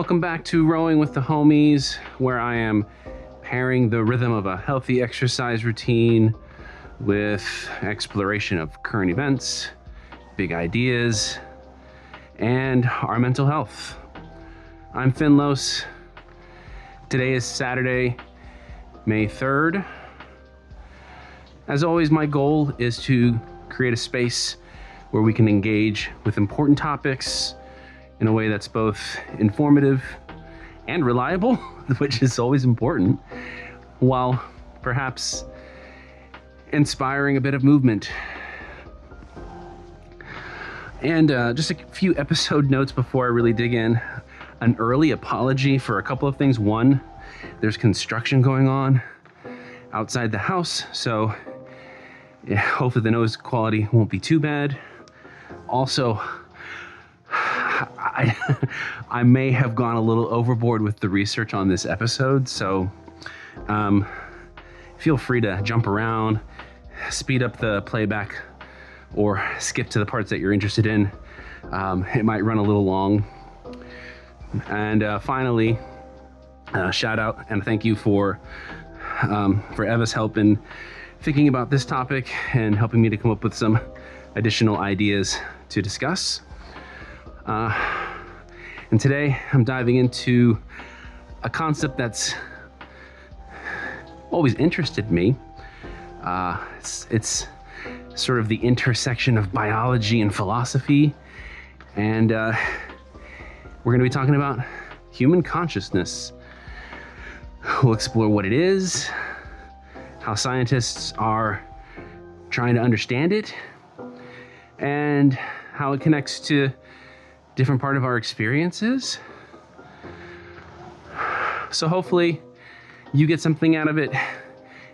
Welcome back to Rowing with the Homies, where I am pairing the rhythm of a healthy exercise routine with exploration of current events, big ideas, and our mental health. I'm Finn Los. Today is Saturday, May 3rd. As always, my goal is to create a space where we can engage with important topics in a way that's both informative and reliable, which is always important, while perhaps inspiring a bit of movement. And just a few episode notes before I really dig in. An early apology for a couple of things. One, there's construction going on outside the house, so hopefully the noise quality won't be too bad. Also, I may have gone a little overboard with the research on this episode, so feel free to jump around, speed up the playback, or skip to the parts that you're interested in. It might run a little long. And finally, shout out and thank you for Eva's help in thinking about this topic and helping me to come up with some additional ideas to discuss. And today I'm diving into a concept that's always interested me. It's sort of the intersection of biology and philosophy. And we're going to be talking about human consciousness. We'll explore what it is, how scientists are trying to understand it, and how it connects to different part of our experiences. So hopefully you get something out of it.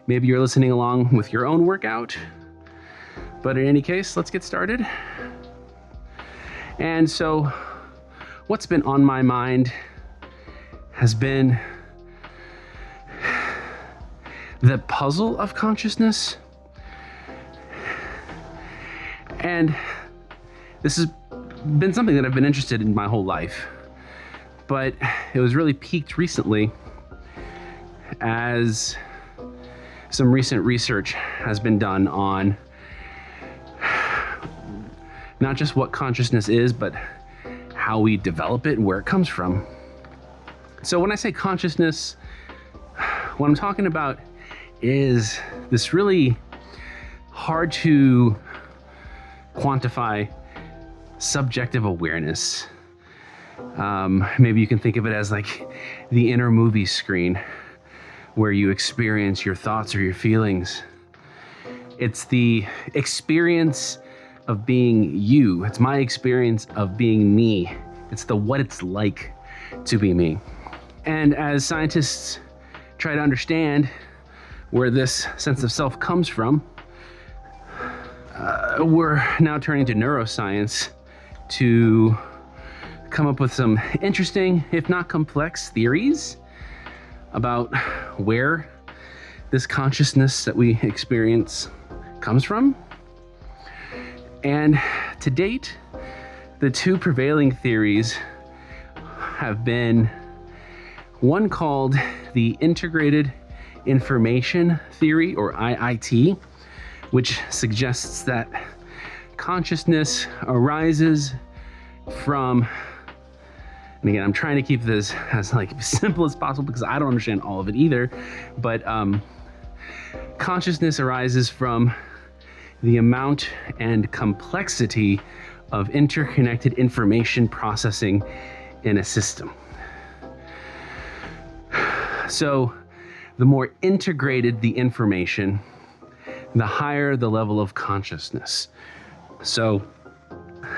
Maybe you're listening along with your own workout. But in any case, let's get started. And so what's been on my mind has been the puzzle of consciousness. And this has been something that I've been interested in my whole life, but it was really peaked recently as some recent research has been done on not just what consciousness is, but how we develop it and where it comes from. So when I say consciousness, what I'm talking about is this really hard to quantify subjective awareness. Maybe you can think of it as like the inner movie screen where you experience your thoughts or your feelings. It's the experience of being you. It's my experience of being me. It's what it's like to be me. And as scientists try to understand where this sense of self comes from, we're now turning to neuroscience to come up with some interesting, if not complex, theories about where this consciousness that we experience comes from. And to date, the two prevailing theories have been one called the integrated information theory, or IIT, which suggests that consciousness arises from, and again, I'm trying to keep this as simple as possible because I don't understand all of it either, but consciousness arises from the amount and complexity of interconnected information processing in a system. So the more integrated the information, the higher the level of consciousness. So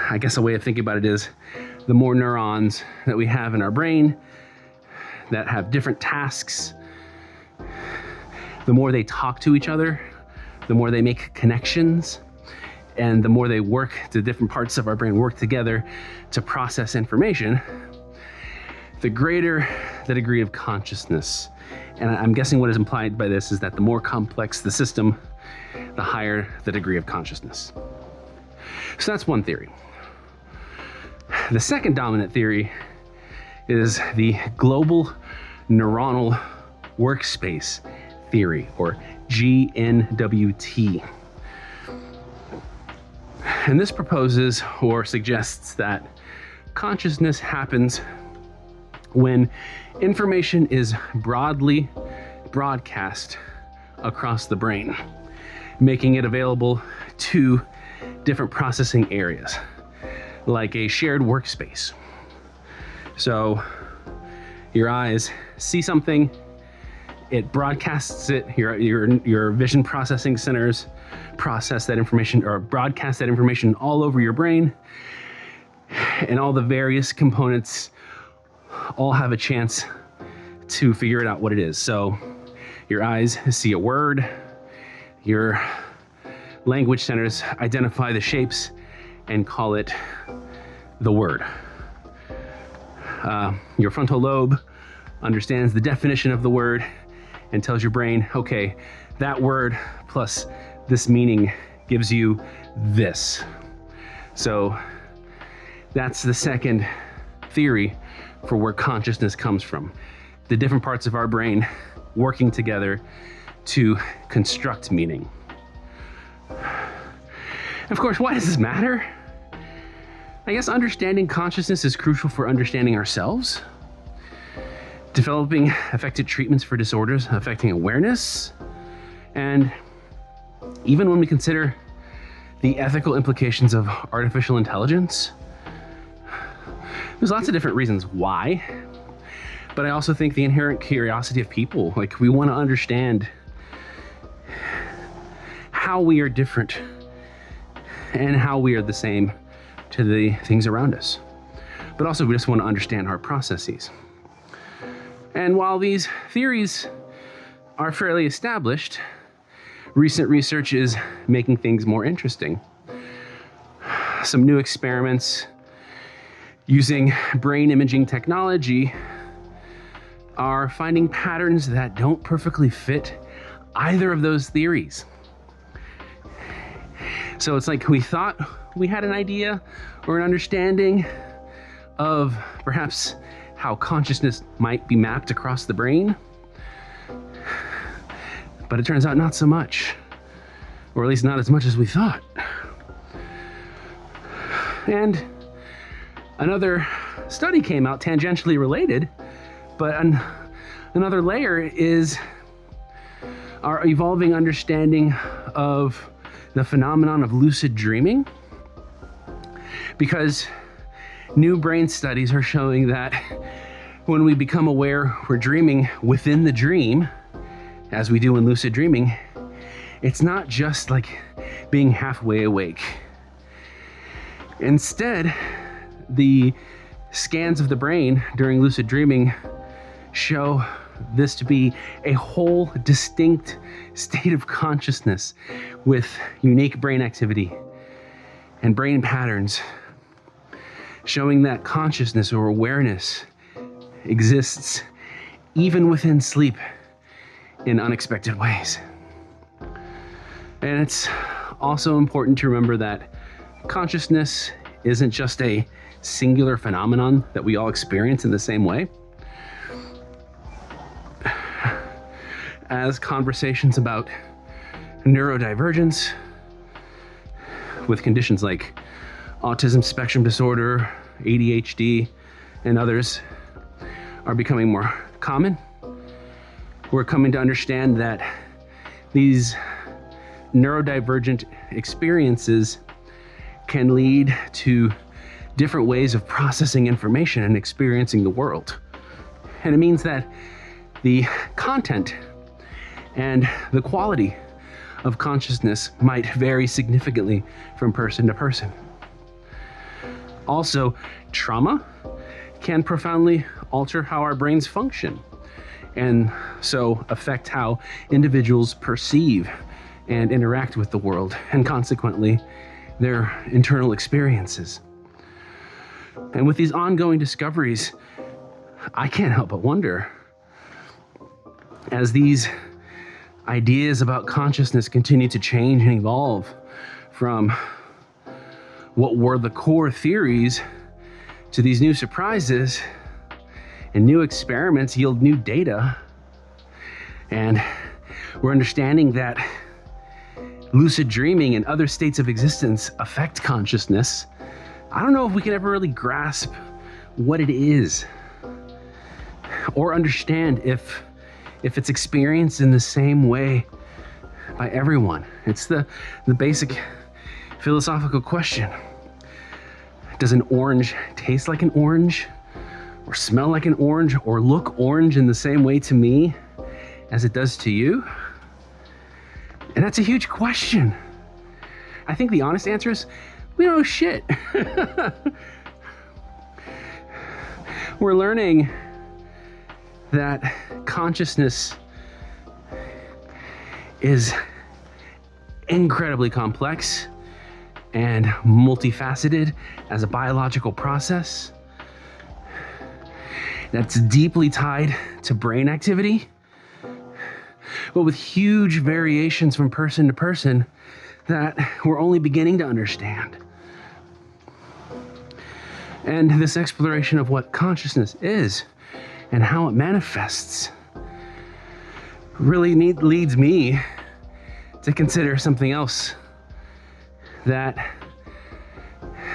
I guess a way of thinking about it is the more neurons that we have in our brain that have different tasks, the more they talk to each other, the more they make connections, and the more they work, the different parts of our brain work together to process information, the greater the degree of consciousness. And I'm guessing what is implied by this is that the more complex the system, the higher the degree of consciousness. So that's one theory. The second dominant theory is the global neuronal workspace theory, or GNWT. And this proposes or suggests that consciousness happens when information is broadly broadcast across the brain, making it available to different processing areas, like a shared workspace. So your eyes see something, it broadcasts it, your vision processing centers process that information or broadcast that information all over your brain, and all the various components all have a chance to figure it out what it is. So your eyes see a word, your language centers identify the shapes and call it the word. Your frontal lobe understands the definition of the word and tells your brain, okay, that word plus this meaning gives you this. So that's the second theory for where consciousness comes from. The different parts of our brain working together to construct meaning. Of course, why does this matter? I guess understanding consciousness is crucial for understanding ourselves, developing effective treatments for disorders affecting awareness, and even when we consider the ethical implications of artificial intelligence. There's lots of different reasons why, but I also think the inherent curiosity of people, like we want to understand how we are different and how we are the same to the things around us. But also we just want to understand our processes. And while these theories are fairly established, recent research is making things more interesting. Some new experiments using brain imaging technology are finding patterns that don't perfectly fit either of those theories. So it's like we thought we had an idea or an understanding of perhaps how consciousness might be mapped across the brain, but it turns out not so much, or at least not as much as we thought. And another study came out tangentially related, but another layer is our evolving understanding of the phenomenon of lucid dreaming, because new brain studies are showing that when we become aware we're dreaming within the dream, as we do in lucid dreaming, it's not just like being halfway awake. Instead, the scans of the brain during lucid dreaming show this to be a whole distinct state of consciousness with unique brain activity and brain patterns, showing that consciousness or awareness exists even within sleep in unexpected ways. And it's also important to remember that consciousness isn't just a singular phenomenon that we all experience in the same way. As conversations about neurodivergence with conditions like autism spectrum disorder, ADHD, and others are becoming more common, we're coming to understand that these neurodivergent experiences can lead to different ways of processing information and experiencing the world. And it means that the content and the quality of consciousness might vary significantly from person to person. Also, trauma can profoundly alter how our brains function, and so affect how individuals perceive and interact with the world, and consequently, their internal experiences. And with these ongoing discoveries, I can't help but wonder, as these ideas about consciousness continue to change and evolve from what were the core theories to these new surprises, and new experiments yield new data. And we're understanding that lucid dreaming and other states of existence affect consciousness. I don't know if we can ever really grasp what it is or understand if it's experienced in the same way by everyone. It's the basic philosophical question. Does an orange taste like an orange, or smell like an orange, or look orange in the same way to me as it does to you? And that's a huge question. I think the honest answer is, we don't know shit. We're learning that consciousness is incredibly complex and multifaceted as a biological process that's deeply tied to brain activity, but with huge variations from person to person that we're only beginning to understand. And this exploration of what consciousness is and how it manifests really leads me to consider something else that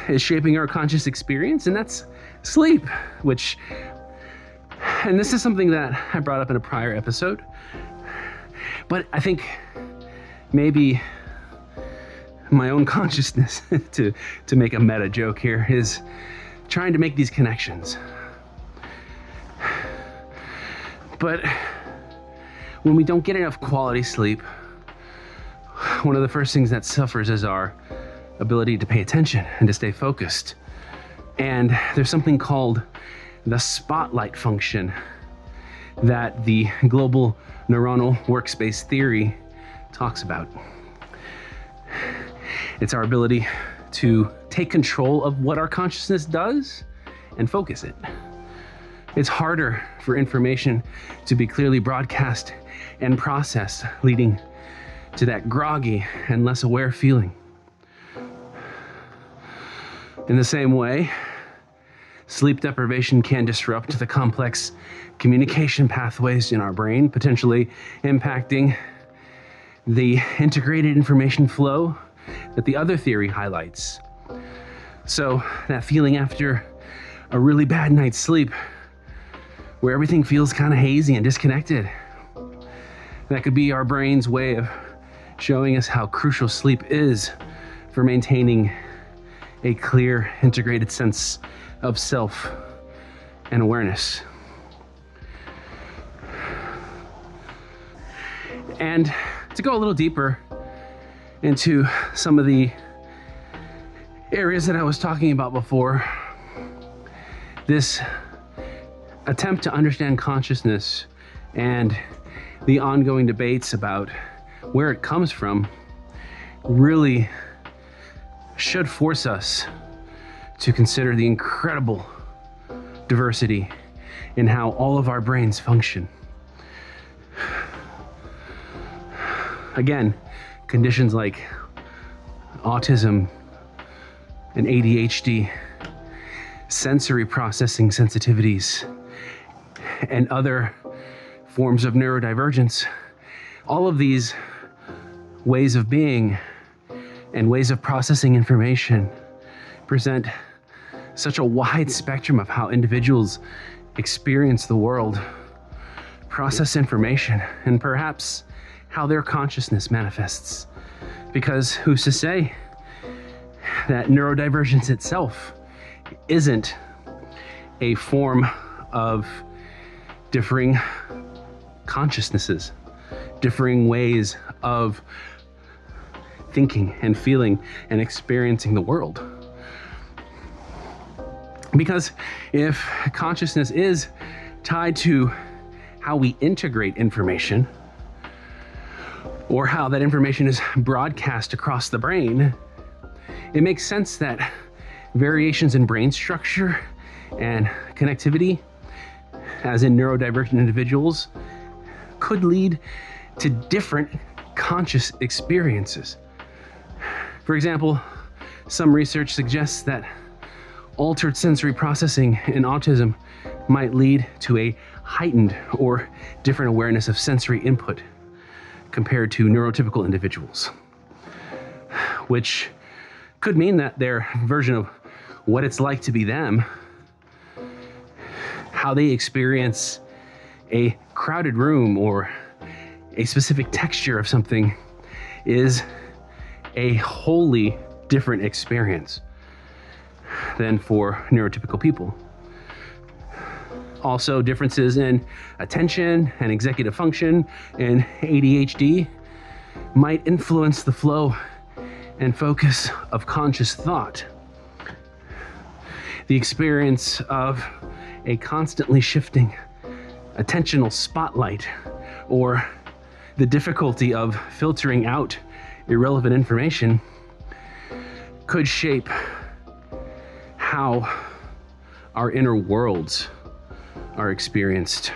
is shaping our conscious experience, and that's sleep, and this is something that I brought up in a prior episode, but I think maybe my own consciousness, to make a meta joke here, is trying to make these connections. But when we don't get enough quality sleep, one of the first things that suffers is our ability to pay attention and to stay focused. And there's something called the spotlight function that the global neuronal workspace theory talks about. It's our ability to take control of what our consciousness does and focus it. It's harder for information to be clearly broadcast and processed, leading to that groggy and less aware feeling. In the same way, sleep deprivation can disrupt the complex communication pathways in our brain, potentially impacting the integrated information flow that the other theory highlights. So that feeling after a really bad night's sleep, where everything feels kind of hazy and disconnected, that could be our brain's way of showing us how crucial sleep is for maintaining a clear, integrated sense of self and awareness. And to go a little deeper into some of the areas that I was talking about before, this attempt to understand consciousness and the ongoing debates about where it comes from really should force us to consider the incredible diversity in how all of our brains function. Again, conditions like autism and ADHD, sensory processing sensitivities, and other forms of neurodivergence, all of these ways of being and ways of processing information present such a wide spectrum of how individuals experience the world, process information, and perhaps how their consciousness manifests. Because who's to say that neurodivergence itself isn't a form of differing consciousnesses, differing ways of thinking and feeling and experiencing the world? Because if consciousness is tied to how we integrate information, or how that information is broadcast across the brain, it makes sense that variations in brain structure and connectivity, as in neurodivergent individuals, could lead to different conscious experiences. For example, some research suggests that Altered sensory processing in autism might lead to a heightened or different awareness of sensory input compared to neurotypical individuals, which could mean that their version of what it's like to be them, how they experience a crowded room or a specific texture of something, is a wholly different experience than for neurotypical people. Also, differences in attention and executive function in ADHD might influence the flow and focus of conscious thought. The experience of a constantly shifting attentional spotlight, or the difficulty of filtering out irrelevant information, could shape how our inner worlds are experienced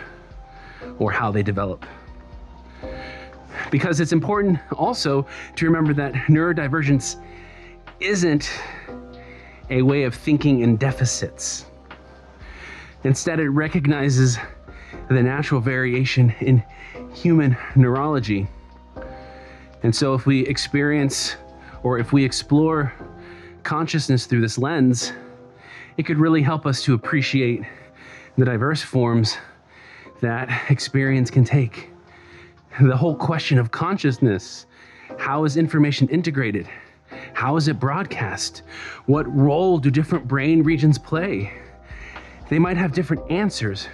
or how they develop. Because it's important also to remember that neurodivergence isn't a way of thinking in deficits. Instead, it recognizes the natural variation in human neurology. And so if we experience, or if we explore consciousness through this lens, it could really help us to appreciate the diverse forms that experience can take. The whole question of consciousness: how is information integrated? How is it broadcast? What role do different brain regions play? They might have different answers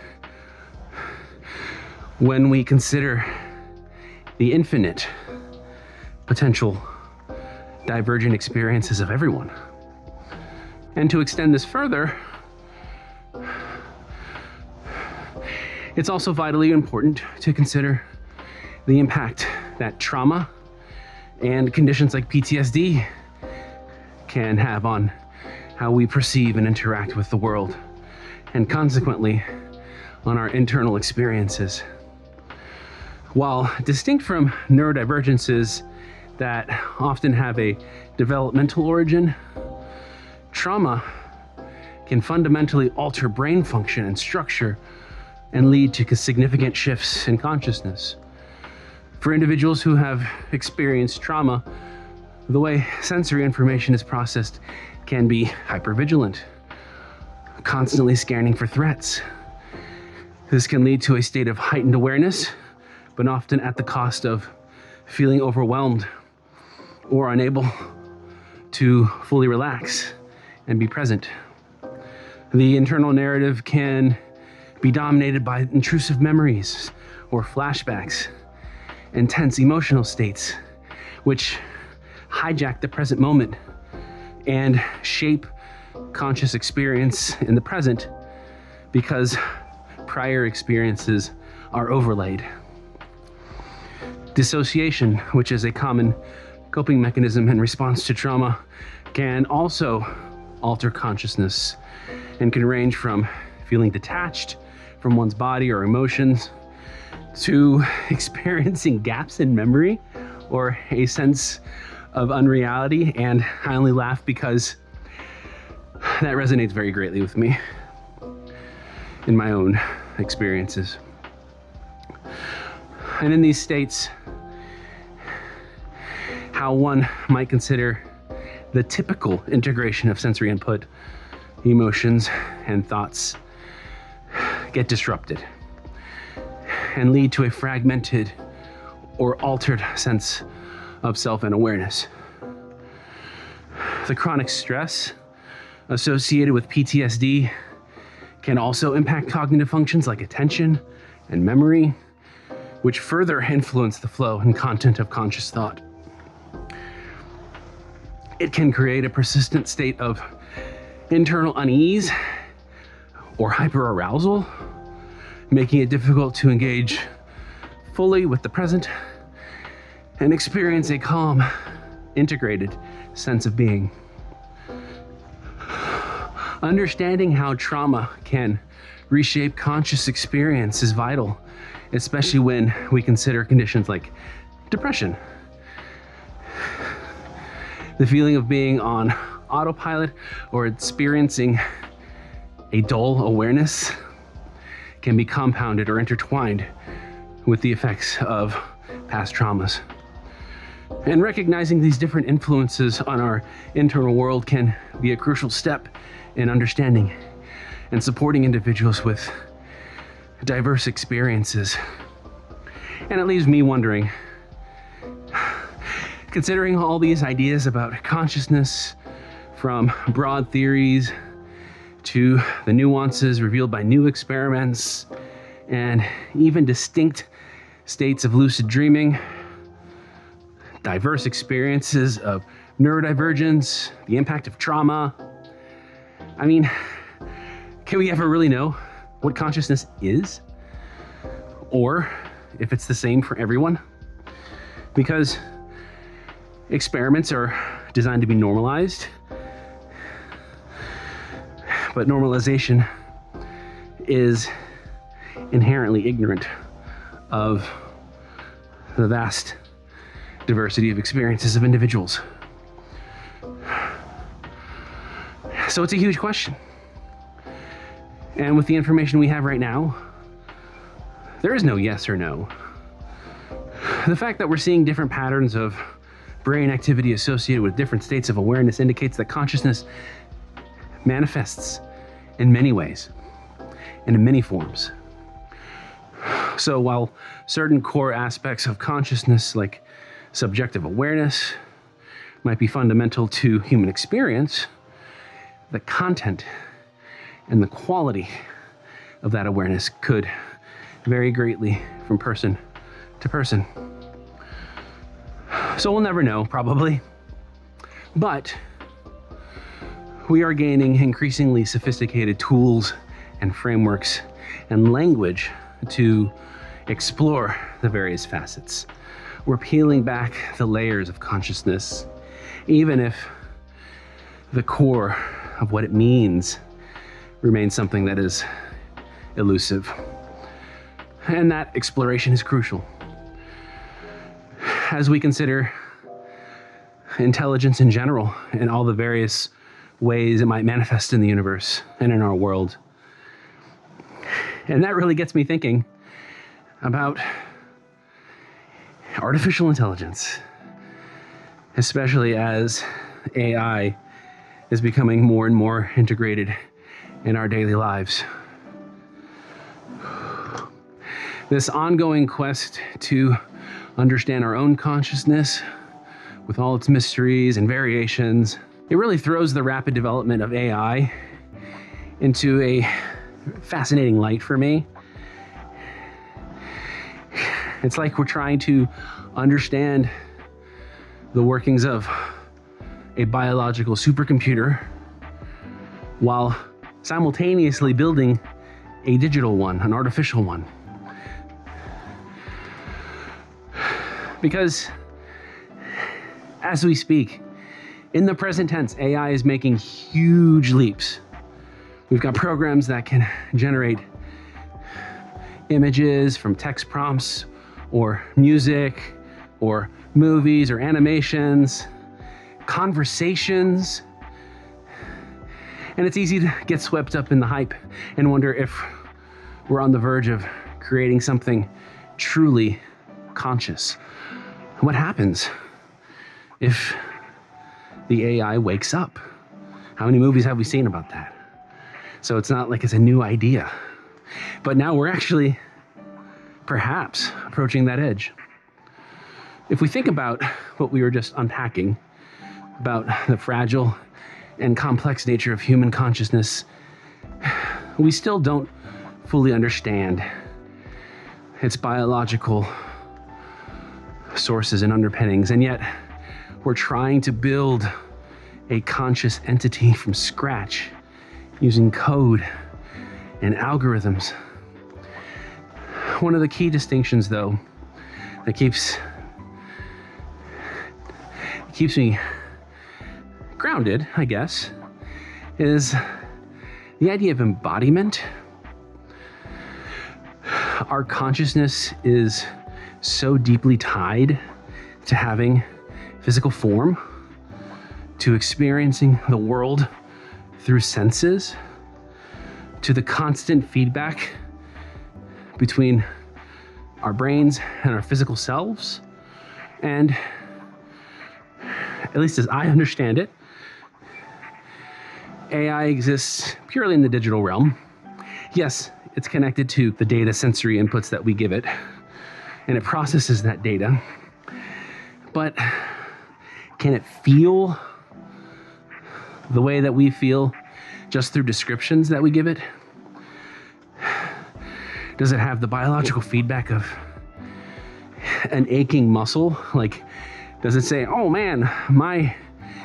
when we consider the infinite potential divergent experiences of everyone. And to extend this further, it's also vitally important to consider the impact that trauma and conditions like PTSD can have on how we perceive and interact with the world, and consequently on our internal experiences. While distinct from neurodivergences that often have a developmental origin, trauma can fundamentally alter brain function and structure and lead to significant shifts in consciousness. For individuals who have experienced trauma, the way sensory information is processed can be hypervigilant, constantly scanning for threats. This can lead to a state of heightened awareness, but often at the cost of feeling overwhelmed or unable to fully relax and be present. The internal narrative can be dominated by intrusive memories or flashbacks, intense emotional states, which hijack the present moment and shape conscious experience in the present because prior experiences are overlaid. Dissociation, which is a common coping mechanism in response to trauma, can also alter consciousness and can range from feeling detached from one's body or emotions to experiencing gaps in memory or a sense of unreality. And I only laugh because that resonates very greatly with me in my own experiences. And in these states, how one might consider the typical integration of sensory input, emotions, and thoughts get disrupted and lead to a fragmented or altered sense of self and awareness. The chronic stress associated with PTSD can also impact cognitive functions like attention and memory, which further influence the flow and content of conscious thought. It can create a persistent state of internal unease or hyperarousal, making it difficult to engage fully with the present and experience a calm, integrated sense of being. Understanding how trauma can reshape conscious experience is vital, especially when we consider conditions like depression. The feeling of being on autopilot or experiencing a dull awareness can be compounded or intertwined with the effects of past traumas. And recognizing these different influences on our internal world can be a crucial step in understanding and supporting individuals with diverse experiences. And it leaves me wondering, considering all these ideas about consciousness, from broad theories to the nuances revealed by new experiments, and even distinct states of lucid dreaming, diverse experiences of neurodivergence, the impact of trauma. I mean, can we ever really know what consciousness is? Or if it's the same for everyone? Because experiments are designed to be normalized, but normalization is inherently ignorant of the vast diversity of experiences of individuals. So it's a huge question. And with the information we have right now, there is no yes or no. The fact that we're seeing different patterns of brain activity associated with different states of awareness indicates that consciousness manifests in many ways and in many forms. So while certain core aspects of consciousness, like subjective awareness, might be fundamental to human experience, the content and the quality of that awareness could vary greatly from person to person. So we'll never know, probably. But we are gaining increasingly sophisticated tools and frameworks and language to explore the various facets. We're peeling back the layers of consciousness, even if the core of what it means remains something that is elusive. And that exploration is crucial. As we consider intelligence in general and all the various ways it might manifest in the universe and in our world. And that really gets me thinking about artificial intelligence, especially as AI is becoming more and more integrated in our daily lives. This ongoing quest to understand our own consciousness with all its mysteries and variations, it really throws the rapid development of AI into a fascinating light for me. It's like we're trying to understand the workings of a biological supercomputer while simultaneously building a digital one, an artificial one. Because as we speak, in the present tense, AI is making huge leaps. We've got programs that can generate images from text prompts or music or movies or animations, conversations. And it's easy to get swept up in the hype and wonder if we're on the verge of creating something truly conscious. What happens if the AI wakes up? How many movies have we seen about that? So it's not like it's a new idea. But now we're actually perhaps approaching that edge. If we think about what we were just unpacking, about the fragile and complex nature of human consciousness, we still don't fully understand its biological sources and underpinnings, and yet we're trying to build a conscious entity from scratch using code and algorithms. One of the key distinctions, though, that keeps me grounded, I guess, is the idea of embodiment. Our consciousness is so deeply tied to having physical form to experiencing the world through senses, to the constant feedback between our brains and our physical selves. And at least as I understand it, AI exists purely in the digital realm. Yes, it's connected to the data sensory inputs that we give it, and it processes that data. But can it feel the way that we feel just through descriptions that we give it? Does it have the biological feedback of an aching muscle? Like, does it say, oh man, my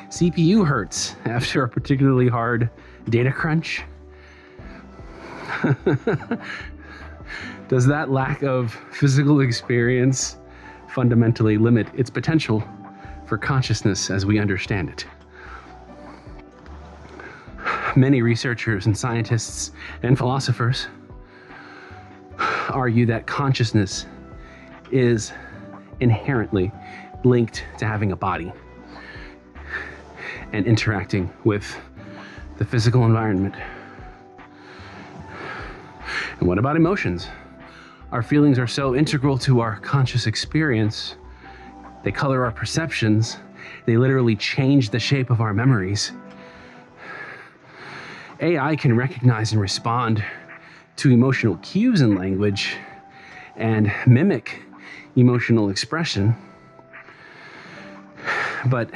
CPU hurts after a particularly hard data crunch? Does that lack of physical experience fundamentally limit its potential for consciousness as we understand it? Many researchers and scientists and philosophers argue that consciousness is inherently linked to having a body and interacting with the physical environment. And what about emotions? Our feelings are so integral to our conscious experience. They color our perceptions. They literally change the shape of our memories. AI can recognize and respond to emotional cues in language and mimic emotional expression. But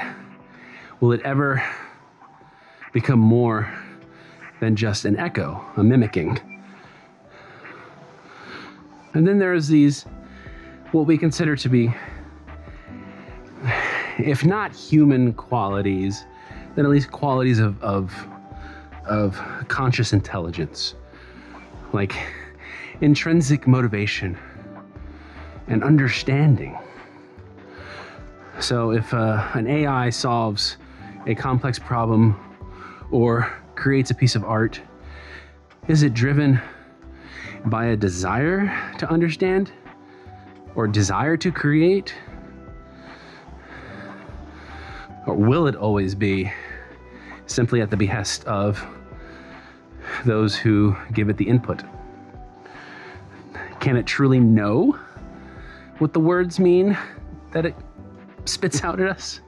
will it ever become more than just an echo, a mimicking? And then there's these, what we consider to be, if not human qualities, then at least qualities of conscious intelligence, like intrinsic motivation and understanding. So if an AI solves a complex problem or creates a piece of art, is it driven by a desire to understand or desire to create? Or will it always be simply at the behest of those who give it the input? Can it truly know what the words mean that it spits out at us?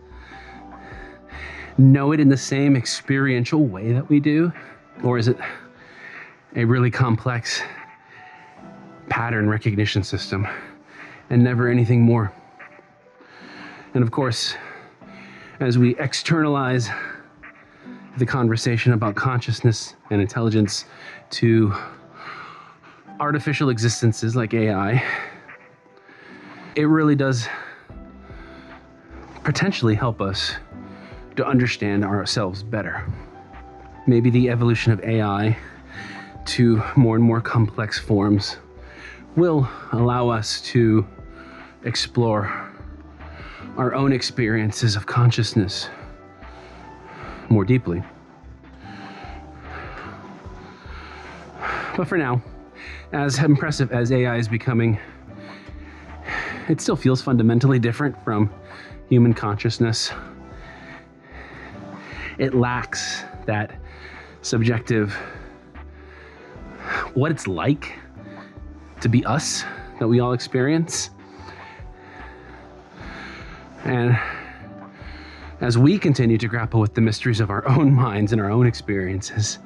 Know it in the same experiential way that we do? Or is it a really complex pattern recognition system and never anything more? And of course, as we externalize the conversation about consciousness and intelligence to artificial existences like AI, it really does potentially help us to understand ourselves better. Maybe the evolution of AI to more and more complex forms will allow us to explore our own experiences of consciousness more deeply. But for now, as impressive as AI is becoming, it still feels fundamentally different from human consciousness. It lacks that subjective, what it's like to be us that we all experience. And as we continue to grapple with the mysteries of our own minds and our own experiences,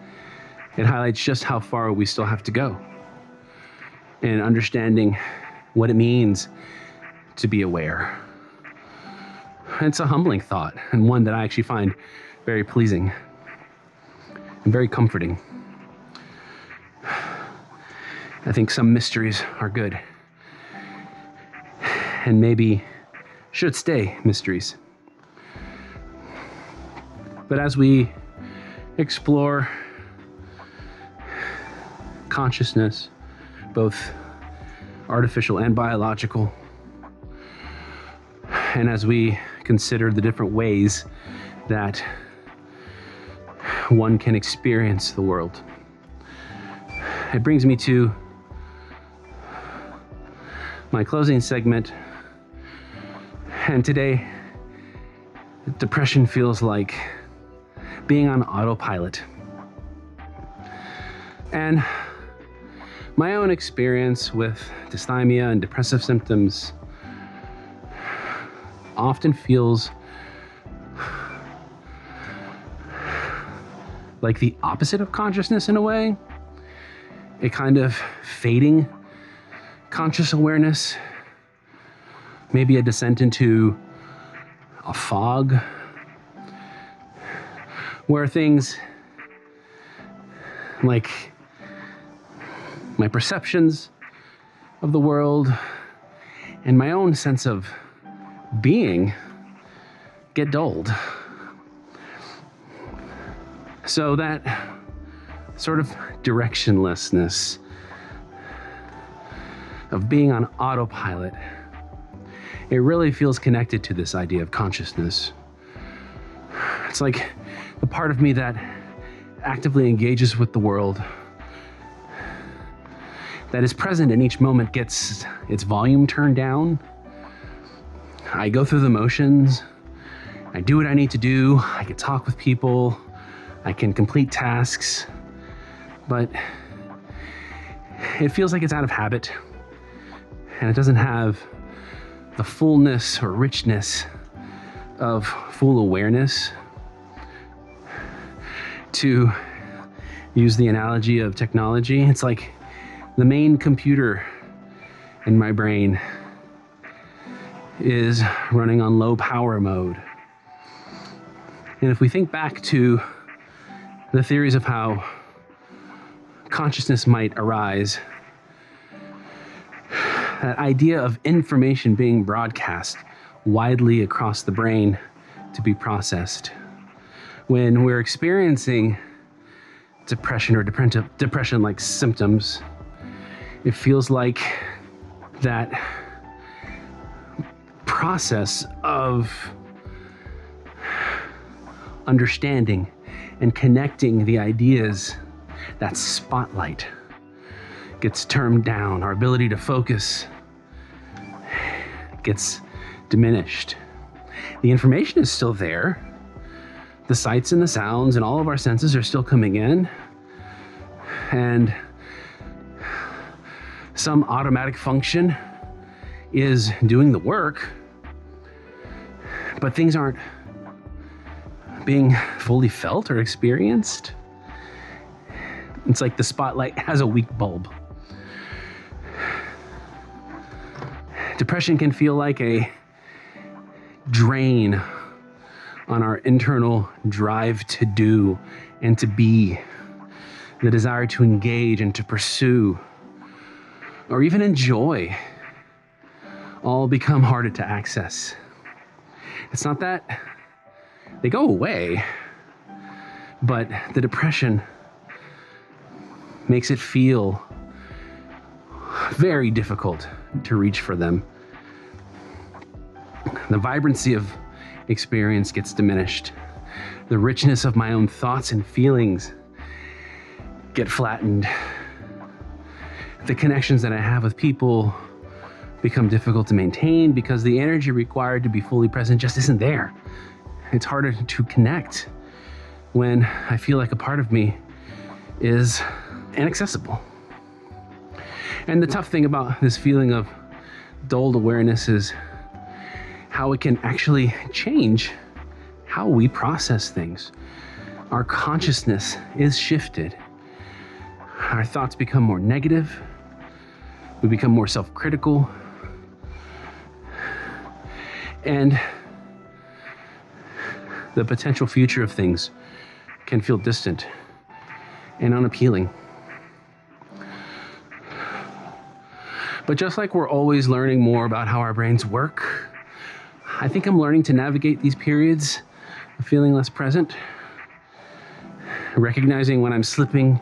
it highlights just how far we still have to go in understanding what it means to be aware. It's a humbling thought, and one that I actually find very pleasing and very comforting. I think some mysteries are good and maybe should stay mysteries. But as we explore consciousness, both artificial and biological, and as we consider the different ways that one can experience the world, it brings me to my closing segment. And today, Depression feels like being on autopilot. And my own experience with dysthymia and depressive symptoms often feels like the opposite of consciousness in a way. A kind of fading conscious awareness, maybe a descent into a fog, where things like my perceptions of the world and my own sense of being get dulled. So that sort of directionlessness of being on autopilot, it really feels connected to this idea of consciousness. It's like the part of me that actively engages with the world, that is present in each moment, gets its volume turned down. I go through the motions, I do what I need to do, I can talk with people, I can complete tasks, but it feels like it's out of habit, and it doesn't have the fullness or richness of full awareness. To use the analogy of technology, it's like the main computer in my brain is running on low power mode. And if we think back to the theories of how consciousness might arise, that idea of information being broadcast widely across the brain to be processed. When we're experiencing depression or depression-like symptoms, it feels like that process of understanding and connecting the ideas, that spotlight gets turned down. Our ability to focus gets diminished. The information is still there. The sights and the sounds and all of our senses are still coming in. And some automatic function is doing the work, but things aren't being fully felt or experienced. It's like the spotlight has a weak bulb. Depression can feel like a drain on our internal drive to do and to be, the desire to engage and to pursue, or even enjoy, all become harder to access. It's not that they go away, but the depression makes it feel very difficult to reach for them. The vibrancy of experience gets diminished. The richness of my own thoughts and feelings get flattened. The connections that I have with people become difficult to maintain because the energy required to be fully present just isn't there. It's harder to connect when I feel like a part of me is inaccessible. And the tough thing about this feeling of dulled awareness is how it can actually change how we process things. Our consciousness is shifted. Our thoughts become more negative. We become more self-critical. And the potential future of things can feel distant and unappealing. But just like we're always learning more about how our brains work, I think I'm learning to navigate these periods of feeling less present, recognizing when I'm slipping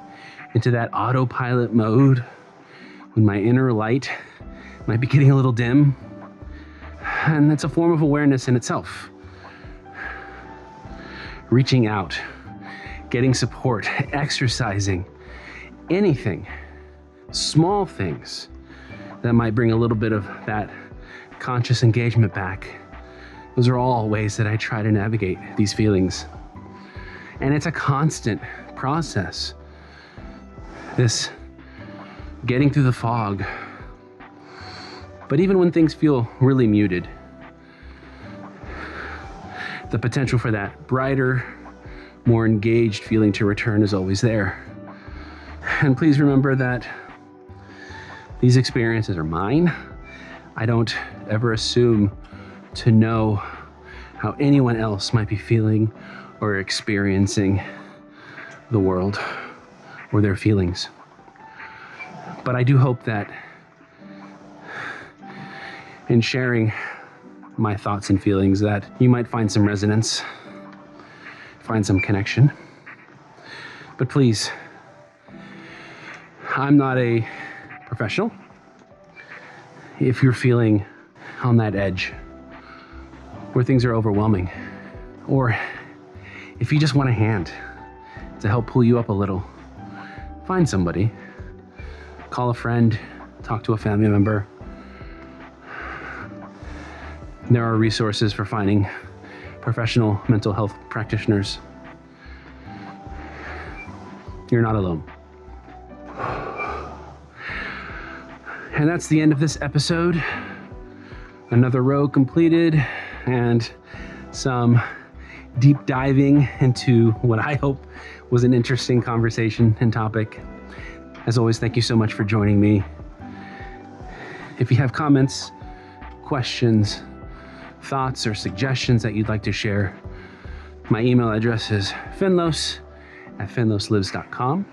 into that autopilot mode, when my inner light might be getting a little dim. And that's a form of awareness in itself. Reaching out, getting support, exercising, anything, small things that might bring a little bit of that conscious engagement back Those are all ways that I try to navigate these feelings. And it's a constant process. This getting through the fog. But even when things feel really muted, the potential for that brighter, more engaged feeling to return is always there. And please remember that these experiences are mine. I don't ever assume to know how anyone else might be feeling or experiencing the world or their feelings. But I do hope that in sharing my thoughts and feelings that you might find some resonance, find some connection. But please, I'm not a professional. If you're feeling on that edge where things are overwhelming, or if you just want a hand to help pull you up a little, find somebody, call a friend, talk to a family member. There are resources for finding professional mental health practitioners. You're not alone. And that's the end of this episode. Another row completed and some deep diving into what I hope was an interesting conversation and topic. As always, thank you so much for joining me. If you have comments, questions, thoughts, or suggestions that you'd like to share, my email address is finlos@finloslives.com.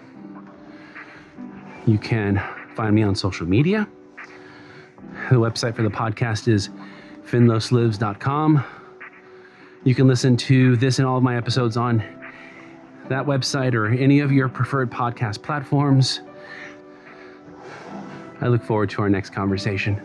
You can find me on social media. The website for the podcast is finloslives.com. You can listen to this and all of my episodes on that website or any of your preferred podcast platforms. I look forward to our next conversation.